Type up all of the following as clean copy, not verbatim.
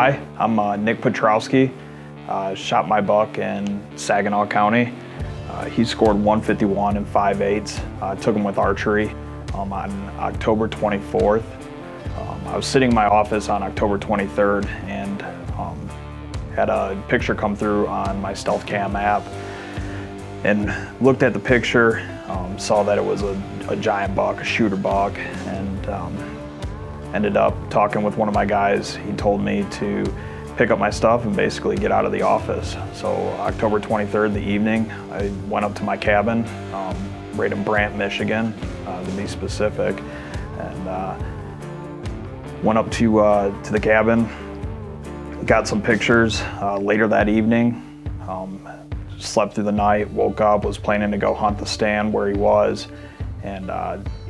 Hi, I'm Nick Petrowski. Shot my buck in Saginaw County. He scored 151 and 5/8. Took him with archery on October 24th. I was sitting in my office on October 23rd and had a picture come through on my Stealth Cam app and looked at the picture, saw that it was a giant buck, a shooter buck, and ended up talking with one of my guys. He told me to pick up my stuff and basically get out of the office. So October 23rd, the evening, I went up to my cabin, right in Brant, Michigan, to be specific, and went up to the cabin, got some pictures. Later that evening, slept through the night, woke up, was planning to go hunt the stand where he was, and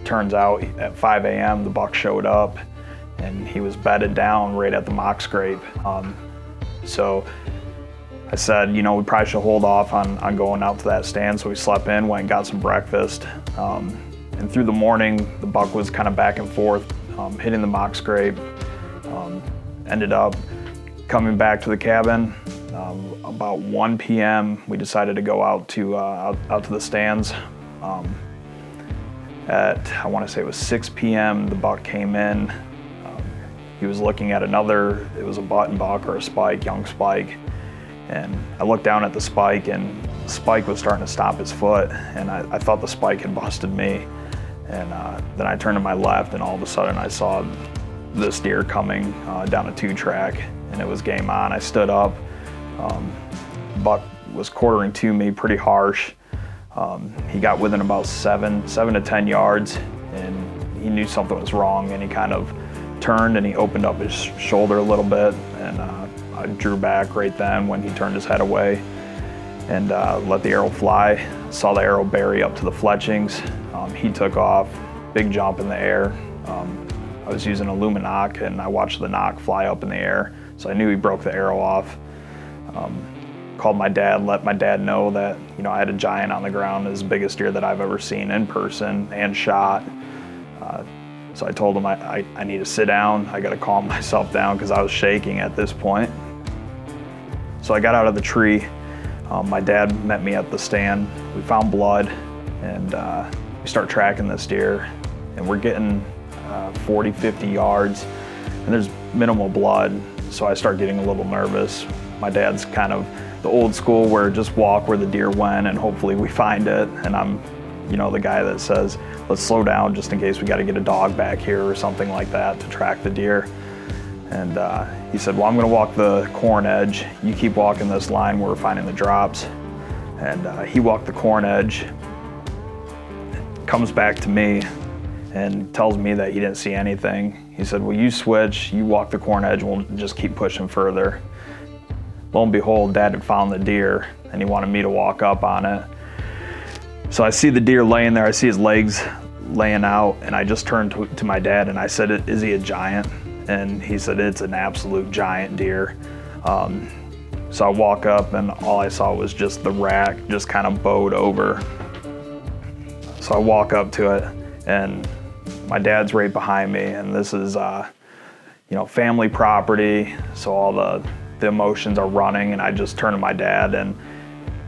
turns out at 5 a.m. the buck showed up and he was bedded down right at the mock scrape. So I said, you know, we probably should hold off on going out to that stand. So we slept in, went and got some breakfast. And through the morning, the buck was kind of back and forth, hitting the mock scrape. Ended up coming back to the cabin. About 1 p.m. we decided to go out to the stands. At, I want to say it was 6 p.m. the buck came in. He was looking at another, it was a button buck or a spike, young spike. And I looked down at the spike and the spike was starting to stomp his foot, and I thought the spike had busted me. And then I turned to my left and all of a sudden I saw this deer coming down a 2-track, and it was game on. I stood up. Buck was quartering to me pretty harsh. He got within about 7 to 10 yards, and he knew something was wrong, and he kind of turned and he opened up his shoulder a little bit, and I drew back right then when he turned his head away and let the arrow fly. Saw the arrow bury up to the fletchings. He took off, big jump in the air. I was using a Luminoc and I watched the knock fly up in the air, so I knew he broke the arrow off. Called my dad, let my dad know that, you know, I had a giant on the ground, his biggest deer that I've ever seen in person and shot. So I told him I need to sit down, I gotta calm myself down because I was shaking at this point. So I got out of the tree. My dad met me at the stand. We found blood, and we start tracking this deer, and we're getting 40, 50 yards, and there's minimal blood. So I start getting a little nervous. My dad's kind of the old school where just walk where the deer went and hopefully we find it. And I'm, you know, the guy that says, let's slow down just in case we got to get a dog back here or something like that to track the deer. And he said, well, I'm going to walk the corn edge. You keep walking this line where we're finding the drops. And he walked the corn edge, comes back to me and tells me that he didn't see anything. He said, well, you switch, you walk the corn edge, we'll just keep pushing further. Lo and behold, Dad had found the deer and he wanted me to walk up on it. So I see the deer laying there, I see his legs laying out, and I just turned to my dad and I said, is he a giant? And he said, it's an absolute giant deer. So I walk up and all I saw was just the rack just kind of bowed over. So I walk up to it and my dad's right behind me, and this is you know, family property, so all the emotions are running, and I just turned to my dad and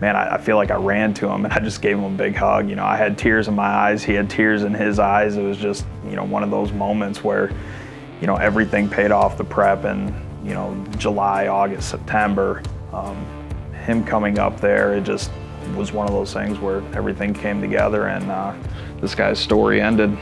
man, I feel like I ran to him and I just gave him a big hug. You know, I had tears in my eyes, he had tears in his eyes. It was just, you know, one of those moments where, you know, everything paid off, the prep, and, you know, July, August, September, him coming up there, it just was one of those things where everything came together and this guy's story ended.